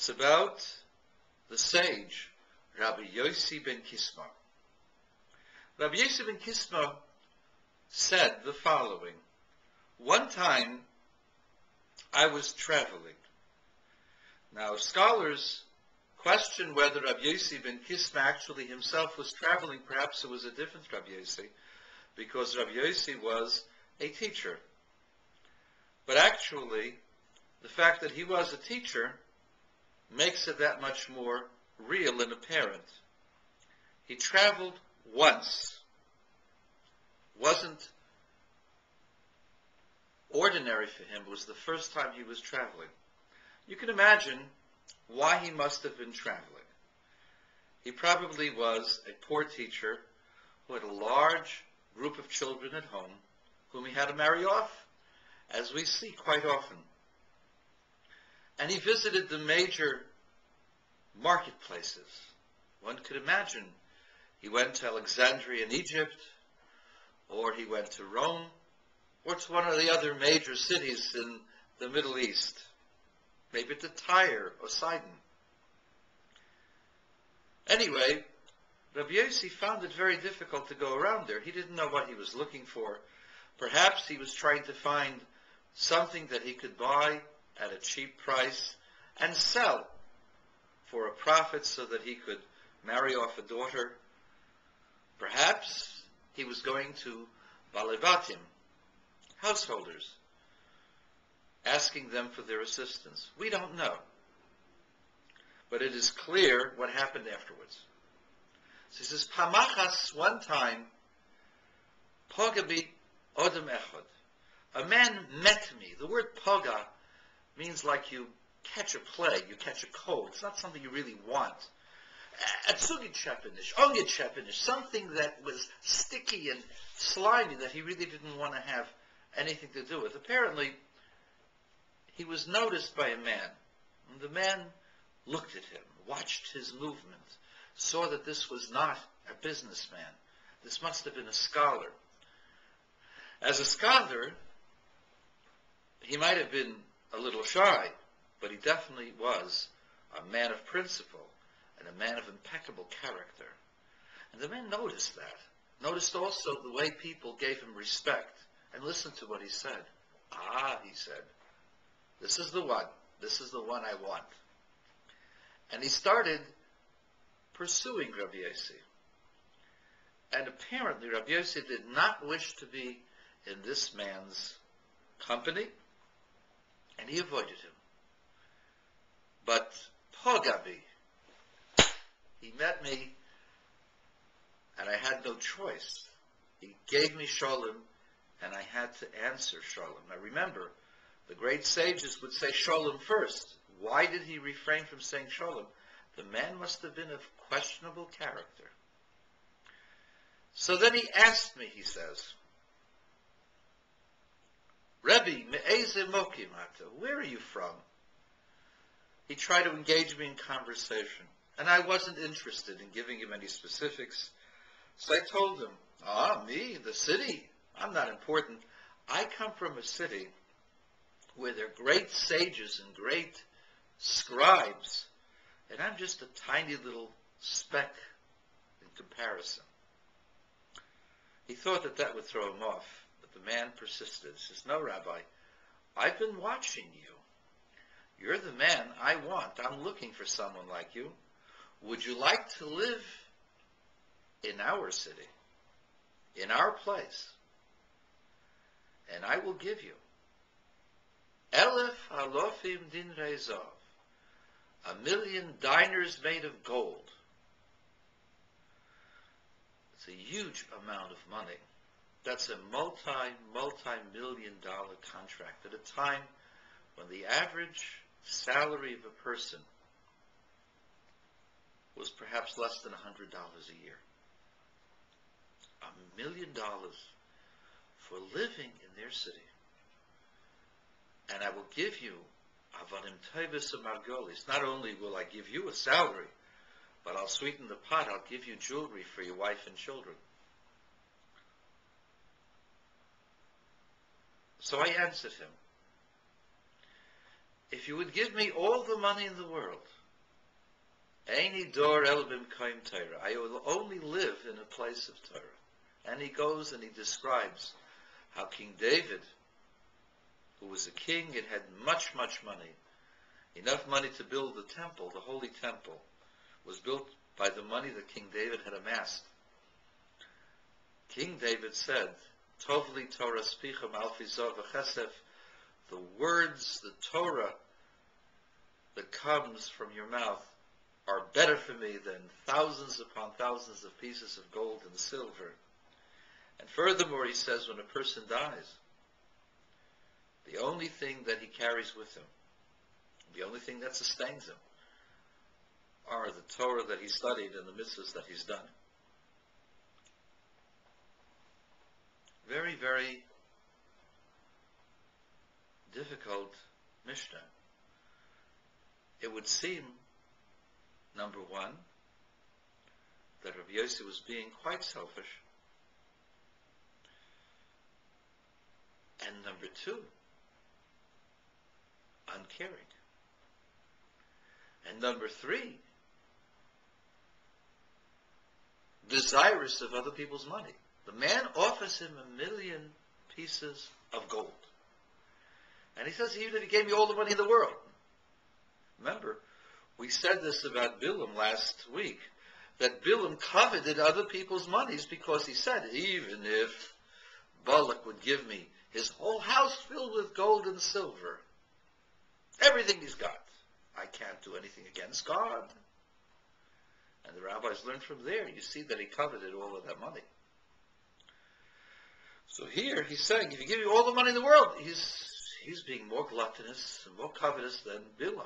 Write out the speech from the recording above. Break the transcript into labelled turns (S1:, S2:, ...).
S1: It's about the sage, Rabbi YOSSI ben KISMO. Rabbi YOSSI ben KISMO said the following. One time, I was traveling. Now, scholars question whether Rabbi YOSSI ben KISMO actually himself was traveling. Perhaps it was a different Rabbi YOSSI, because Rabbi YOSSI was a teacher. But actually, the fact that he was a teacher makes it that much more real and apparent. He traveled once. Wasn't ordinary for him. It was the first time he was traveling. You can imagine why he must have been traveling. He probably was a poor teacher who had a large group of children at home whom he had to marry off, as we see quite often. And he visited the major marketplaces. One could imagine he went to Alexandria in Egypt, or he went to Rome, or to one of the other major cities in the Middle East, maybe to Tyre or Sidon. Anyway, Rabbi YOSSI found it very difficult to go around there. He didn't know what he was looking for. Perhaps he was trying to find something that he could buy at a cheap price and sell for a profit so that he could marry off a daughter. Perhaps he was going to Balevatim, householders, asking them for their assistance. We don't know. But it is clear what happened afterwards. So he says, Pamachas, one time, Pogabi Odem Echad. A man met me. The word Poga means like you catch a plague, you catch a cold. It's not something you really want. Atsugitchepinish, ongitchepinish, something that was sticky and slimy that he really didn't want to have anything to do with. Apparently, he was noticed by a man. And the man looked at him, watched his movement, saw that this was not a businessman. This must have been a scholar. As a scholar, he might have been a little shy, but he definitely was a man of principle and a man of impeccable character. And the man noticed that. Noticed also the way people gave him respect and listened to what he said. Ah, he said, this is the one. This is the one I want. And he started pursuing Rabbi YOSSI. And apparently Rabbi YOSSI did not wish to be in this man's company, and he avoided him. But Pogabi, he met me, and I had no choice. He gave me shalom, and I had to answer shalom. Now remember, the great sages would say shalom first. Why did he refrain from saying shalom? The man must have been of questionable character. So then he asked me, he says, Rabbi, me'eze mokim ata, where are you from? He tried to engage me in conversation, and I wasn't interested in giving him any specifics. So I told him, me, the city, I'm not important. I come from a city where there are great sages and great scribes, and I'm just a tiny little speck in comparison. He thought that that would throw him off, but the man persisted. He says, no, Rabbi, I've been watching you. You're the man I want. I'm looking for someone like you. Would you like to live in our city, in our place? And I will give you 1,000 dinrei zav, 1,000,000 diners made of gold. It's a huge amount of money. That's a multi-million dollar contract at a time when the average salary of a person was perhaps less than $100 a year. $1 million for living in their city. And I will give you avanim tevis margolis. Not only will I give you a salary, but I'll sweeten the pot. I'll give you jewelry for your wife and children. So I answered him, if you would give me all the money in the world, Eini dor el b'mkayim Torah, I will only live in a place of Torah. And he goes and he describes how King David, who was a king and had much, much money, enough money to build the temple, the holy temple, was built by the money that King David had amassed. King David said, Tovli Torah spicha malfi zov v'chesef, the words, the Torah that comes from your mouth are better for me than thousands upon thousands of pieces of gold and silver. And furthermore, he says, when a person dies, the only thing that he carries with him, the only thing that sustains him, are the Torah that he studied and the mitzvahs that he's done. Very, very difficult Mishnah. It would seem, number one, that Rabbi YOSSI was being quite selfish. And number two, uncaring. And number three, desirous of other people's money. The man offers him 1,000,000 pieces of gold. And he says, even if he gave me all the money in the world. Remember, we said this about Bilam last week, that Bilam coveted other people's monies because he said, even if Balak would give me his whole house filled with gold and silver, everything he's got, I can't do anything against God. And the rabbis learned from there, you see that he coveted all of that money. So here he's saying, if you give me all the money in the world, he's being more gluttonous and more covetous than Bilam.